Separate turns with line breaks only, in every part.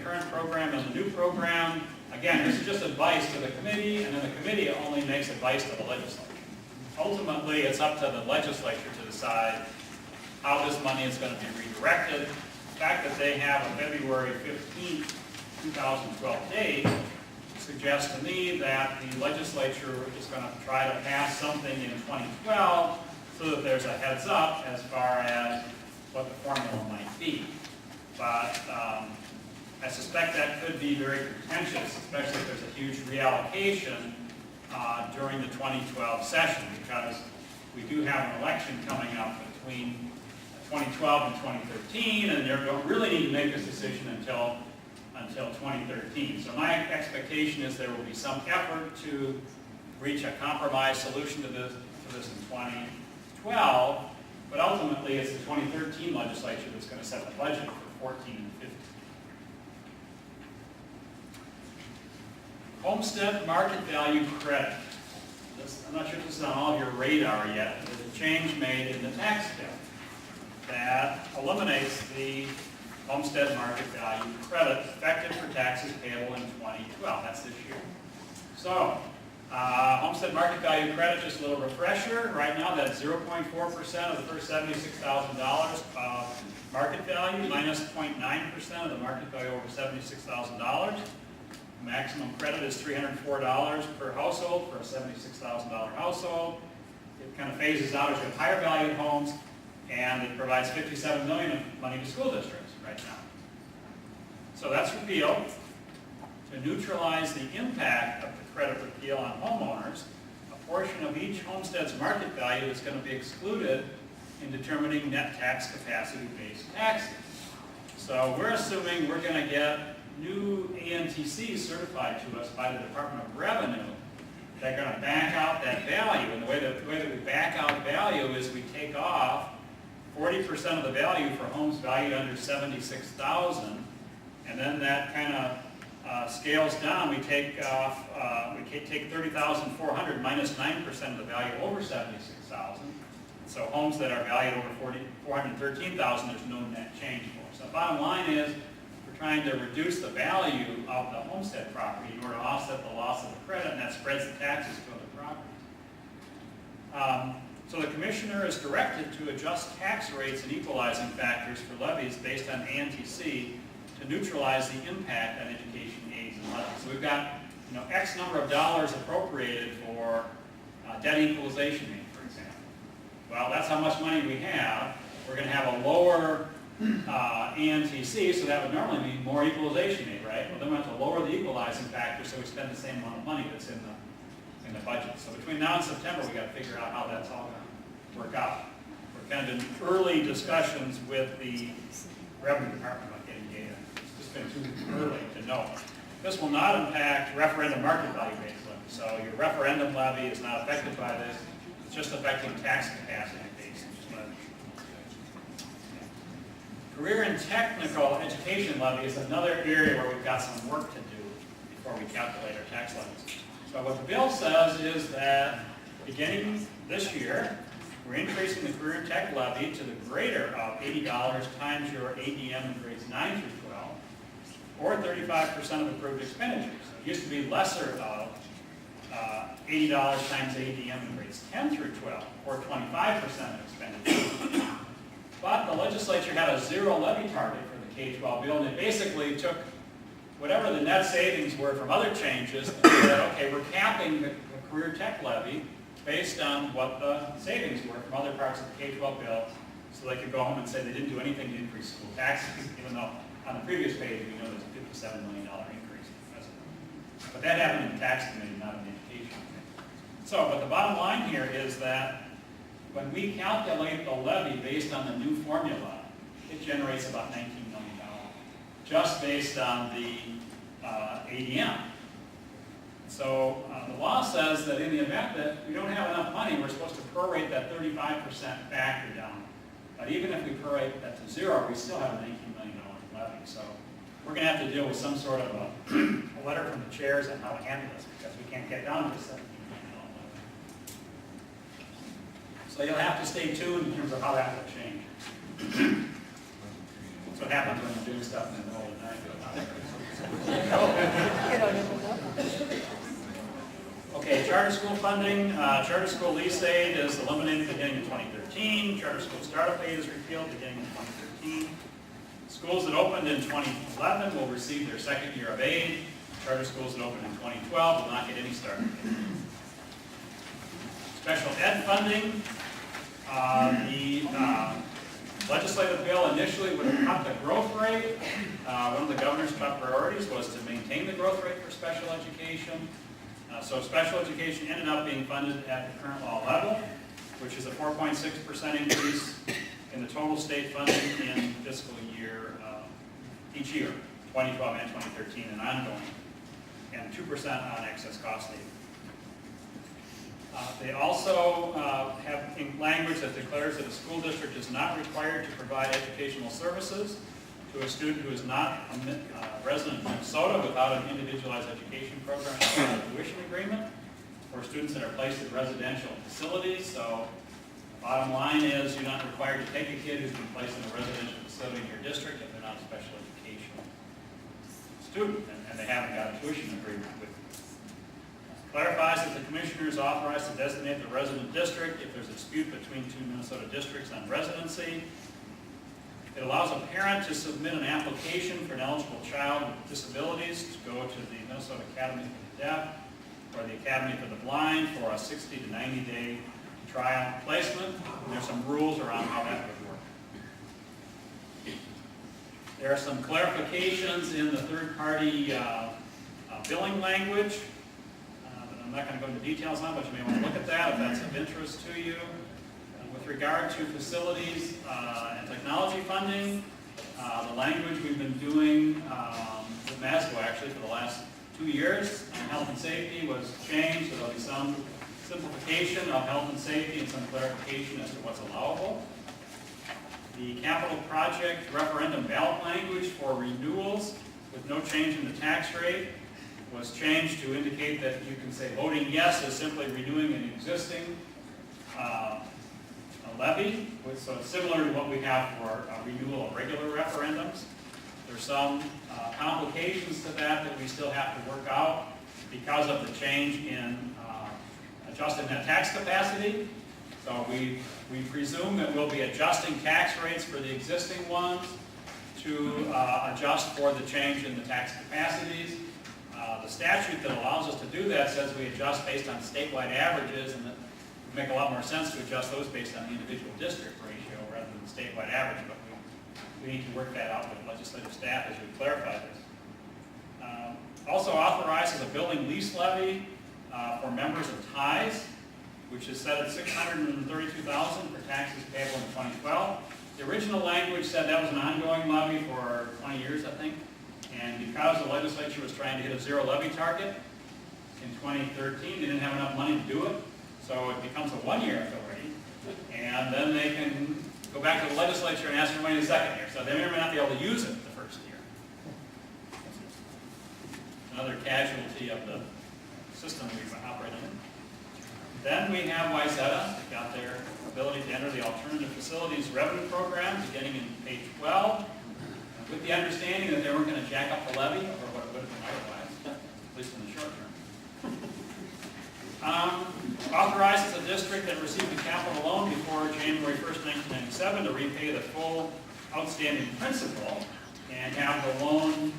current program and the new program. Again, this is just advice to the committee, and then the committee only makes advice to the legislature. Ultimately, it's up to the legislature to decide how this money is going to be redirected. The fact that they have a February 15, 2012 date suggests to me that the legislature is going to try to pass something in 2012 so that there's a heads up as far as what the formula might be. But I suspect that could be very contentious, especially if there's a huge reallocation during the 2012 session, because we do have an election coming up between 2012 and 2013, and they don't really need to make this decision until 2013. So my expectation is there will be some effort to reach a compromise solution to this in 2012, but ultimately it's the 2013 legislature that's going to set the budget for 14 and 15. Homestead market value credit. I'm not sure if this is on all of your radar yet. There's a change made in the tax bill that eliminates the homestead market value credit effective for taxes payable in 2012. That's this year. So, homestead market value credit, just a little refresher. Right now, that's 0.4% of the first $76,000 of market value minus 0.9% of the market value over $76,000. Maximum credit is $304 per household for a $76,000 household. It kind of phases out as you have higher valued homes, and it provides $57 million of money to school districts right now. So that's repealed. To neutralize the impact of the credit repeal on homeowners, a portion of each homestead's market value is going to be excluded in determining net tax capacity-based taxes. So we're assuming we're going to get new ANTCs certified to us by the Department of Revenue. They're going to back out that value, and the way that we back out value is we take off 40% of the value for homes valued under $76,000, and then that kind of scales down. We take off, take $30,400 minus 9% of the value over $76,000. So homes that are valued over $413,000, there's no net change for. So the bottom line is we're trying to reduce the value of the homestead property in order to offset the loss of the credit, and that spreads the taxes to other properties. So the commissioner is directed to adjust tax rates and equalizing factors for levies based on ANTC to neutralize the impact on education aids and levies. So we've got X number of dollars appropriated for debt equalization aid, for example. Well, that's how much money we have. We're going to have a lower ANTC, so that would normally mean more equalization aid, right? Well, then we have to lower the equalizing factor so we spend the same amount of money that's in the budget. So between now and September, we've got to figure out how that's all going to work out. We're kind of in early discussions with the Revenue Department about getting data. It's just been too early to know. This will not impact referendum market value-based levy. So your referendum levy is not affected by this. It's just affecting tax capacity-based levy. Career and technical education levy is another area where we've got some work to do before we calculate our tax levies. So what the bill says is that beginning this year, we're increasing the career and tech levy to the greater of $80 times your ADM in grades 9 through 12, or 35% of approved expenditures. So it used to be lesser of $80 times ADM in grades 10 through 12, or 25% of expenditures. But the legislature had a zero levy target for the K-12 bill, and it basically took whatever the net savings were from other changes and said, okay, we're capping the career tech levy based on what the savings were from other parts of the K-12 bill, so they could go home and say they didn't do anything to increase school taxes, even though on the previous page we know there's a $57 million increase. But that happened in the tax committee, not in the education committee. So, but the bottom line here is that when we calculate the levy based on the new formula, it generates about $19 million, just based on the ADM. So the law says that in the event that we don't have enough money, we're supposed to prorate that 35% factor down. But even if we prorate that to zero, we still have a $19 million levy. So we're going to have to deal with some sort of a letter from the chairs on how to handle this, because we can't get down to the $17 million levy. So you'll have to stay tuned in terms of how that will change. That's what happens when you're doing stuff in the middle of the night. charter school funding. Charter school lease aid is eliminated beginning in 2013. Charter school startup aid is repealed beginning in 2013. Schools that opened in 2011 will receive their second year of aid. Charter schools that opened in 2012 will not get any startup aid. Special ed funding. The legislative bill initially would have cut the growth rate. One of the governor's top priorities was to maintain the growth rate for special education. So special education ended up being funded at the current law level, which is a 4.6% increase in the total state funding in fiscal year, each year, 2012 and 2013 and ongoing, and 2% on excess cost aid. They also have language that declares that a school district is not required to provide educational services to a student who is not a resident of Minnesota without an individualized education program or a tuition agreement, or students that are placed in residential facilities. So the bottom line is you're not required to take a kid who's been placed in a residential facility in your district if they're not a special education student and they haven't got a tuition agreement with you. Clarifies that the commissioner is authorized to designate the resident district if there's a dispute between two Minnesota districts on residency. It allows a parent to submit an application for an eligible child with disabilities to go to the Minnesota Academy for the Deaf or the Academy for the Blind for a 60 to 90 day trial placement. And there's some rules around how that would work. There are some clarifications in the third-party billing language. I'm not going to go into details on it, but you may want to look at that if that's of interest to you. With regard to facilities and technology funding, the language we've been doing with MASBO actually for the last 2 years on health and safety was changed. So there'll be some simplification of health and safety and some clarification as to what's allowable. The capital project referendum ballot language for renewals with no change in the tax rate was changed to indicate that you can say voting yes is simply renewing an existing levy. So it's similar to what we have for renewal of regular referendums. There's some complications to that we still have to work out because of the change in adjusted net tax capacity. So we presume that we'll be adjusting tax rates for the existing ones to adjust for the change in the tax capacities. The statute that allows us to do that says we adjust based on statewide averages, and that would make a lot more sense to adjust those based on the individual district ratio rather than the statewide average, but we need to work that out with legislative staff as we clarify this. Also authorizes a building lease levy for members of ties, which is set at $632,000 for taxes payable in 2012. The original language said that was an ongoing levy for 20 years, I think. And because the legislature was trying to hit a zero levy target in 2013, they didn't have enough money to do it. So it becomes a one-year authority. And then they can go back to the legislature and ask for money the second year. So they may or may not be able to use it the first year. Another casualty of the system we've been operating in. Then we have WISETA. They've got their ability to enter the Alternative Facilities Revenue Program beginning in page 12. With the understanding that they weren't going to jack up the levy, or what it would have been otherwise, at least in the short term. Authorizes a district that received a capital loan before January 1st, 1997 to repay the full outstanding principal and have the loan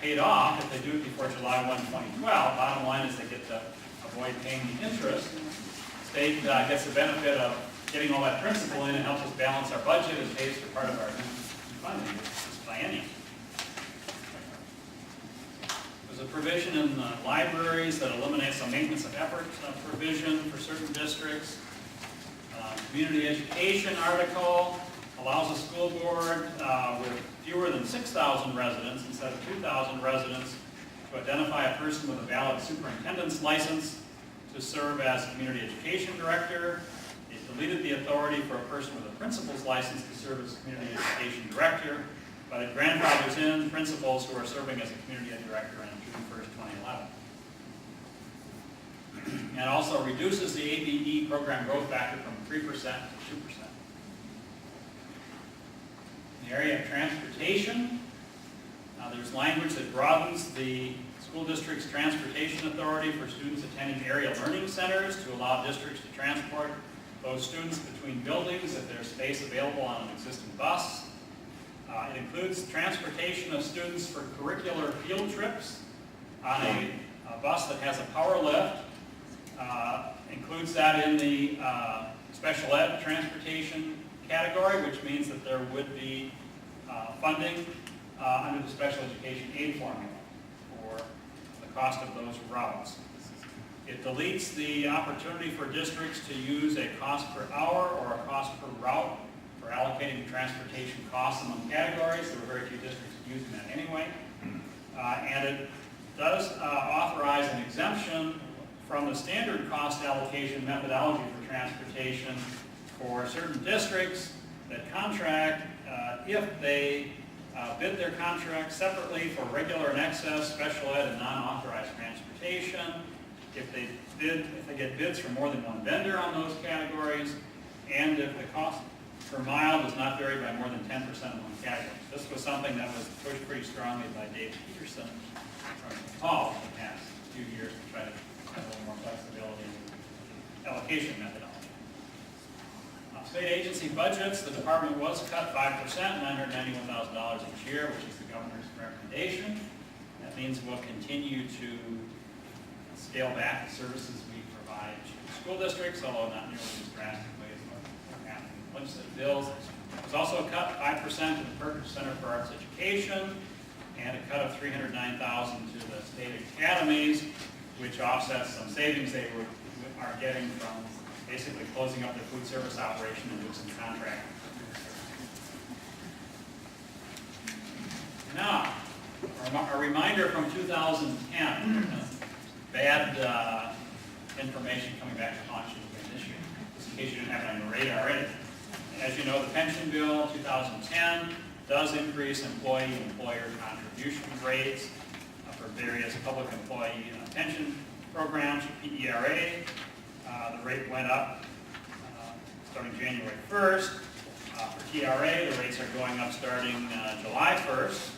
paid off if they do it before July 1, 2012. Bottom line is they get to avoid paying the interest. State gets the benefit of getting all that principal in and helps us balance our budget and pays for part of our funding this biennium. There's a provision in the libraries that eliminates the maintenance of effort provision for certain districts. Community education article allows a school board with fewer than 6,000 residents instead of 2,000 residents to identify a person with a valid superintendent's license to serve as community education director. Deleted the authority for a person with a principal's license to serve as community education director, but it grandfathers in principals who are serving as a community ed director on June 1st, 2011. And also reduces the ABE program growth factor from 3% to 2%. In the area of transportation, there's language that broadens the school district's transportation authority for students attending area learning centers to allow districts to transport those students between buildings if there's space available on an existing bus. It includes transportation of students for curricular field trips on a bus that has a power lift. Includes that in the special ed transportation category, which means that there would be funding under the special education aid formula for the cost of those routes. It deletes the opportunity for districts to use a cost per hour or a cost per route for allocating transportation costs among categories. There were very few districts using that anyway. And it does authorize an exemption from the standard cost allocation methodology for transportation for certain districts that contract if they bid their contract separately for regular and excess, special ed, and non-authorized transportation. If they get bids from more than one vendor on those categories, and if the cost per mile does not vary by more than 10% among categories. This was something that was pushed pretty strongly by Dave Peterson from Paul in the past few years to try to have a little more flexibility in the allocation methodology. State agency budgets, the department was cut 5%, $991,000 each year, which is the governor's recommendation. That means we'll continue to scale back the services we provide to school districts, although not nearly as drastically as what happened in legislative bills. There was also a cut 5% to the Perkins Center for Arts Education, and a cut of $309,000 to the state academies, which offsets some savings they are getting from basically closing up their food service operation and doing some contract. Now, a reminder from 2010, bad information coming back to haunt you again this year, just in case you didn't have it on your radar already. As you know, the pension bill 2010 does increase employee and employer contribution rates for various public employee pension programs, PERA. The rate went up starting January 1st. For TRA, the rates are going up starting July 1st.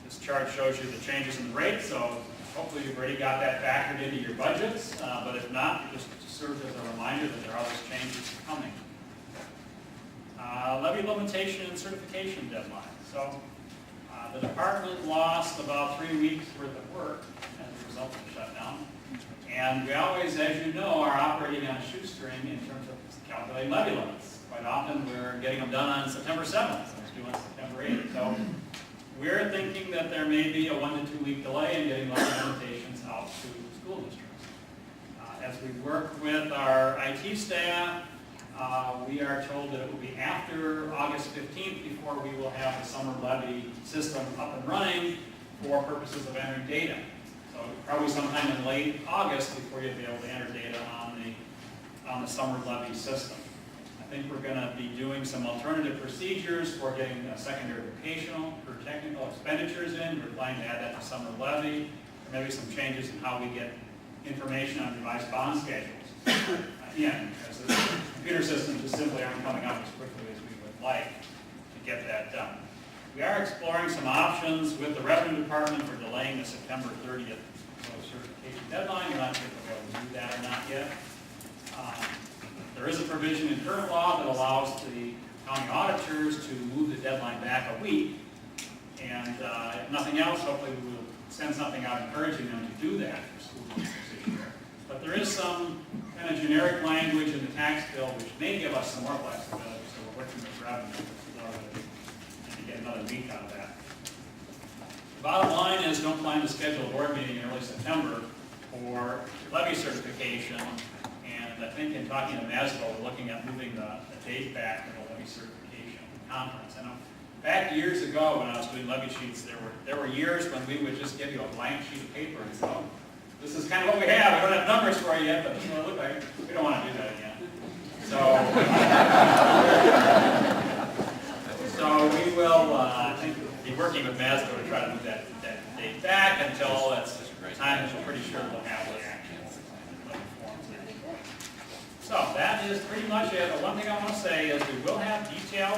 This chart shows you the changes in the rate, so hopefully you've already got that factored into your budgets, but if not, just serves as a reminder that there are always changes coming. Levy limitation and certification deadline. So the department lost about 3 weeks worth of work as a result of the shutdown. And we always, as you know, are operating on a shoestring in terms of calculating levy limits. Quite often we're getting them done on September 7th, so it's due on September 8th. So we're thinking that there may be a 1 to 2 week delay in getting levy limitations out to school districts. As we work with our IT staff, we are told that it will be after August 15th before we will have the summer levy system up and running for purposes of entering data. So probably sometime in late August before you'll be able to enter data on the summer levy system. I think we're going to be doing some alternative procedures for getting secondary vocational for technical expenditures in. We're planning to add that to summer levy. There may be some changes in how we get information on revised bond schedules. Again, because the computer systems just simply aren't coming up as quickly as we would like to get that done. We are exploring some options with the Revenue Department for delaying the September 30th certification deadline. We're not sure if we'll be able to do that or not yet. There is a provision in current law that allows the county auditors to move the deadline back a week. And if nothing else, hopefully we will send something out encouraging them to do that for school districts this year. But there is some kind of generic language in the tax bill which may give us some more flexibility. So we're working with Revenue to get another week out of that. The bottom line is don't plan to schedule a board meeting in early September for levy certification. And I think in talking to MASBO, we're looking at moving the date back to the levy certification conference. I know back years ago when I was doing levy sheets, there were years when we would just give you a blank sheet of paper and say, oh, this is kind of what we have. We don't have numbers for you yet, but this is what it looks like. We don't want to do that again. So we will, I think, be working with MASBO to try to move that date back until that's time that we're pretty sure we'll have the actual forms. So that is pretty much it. But one thing I want to say is we will have detailed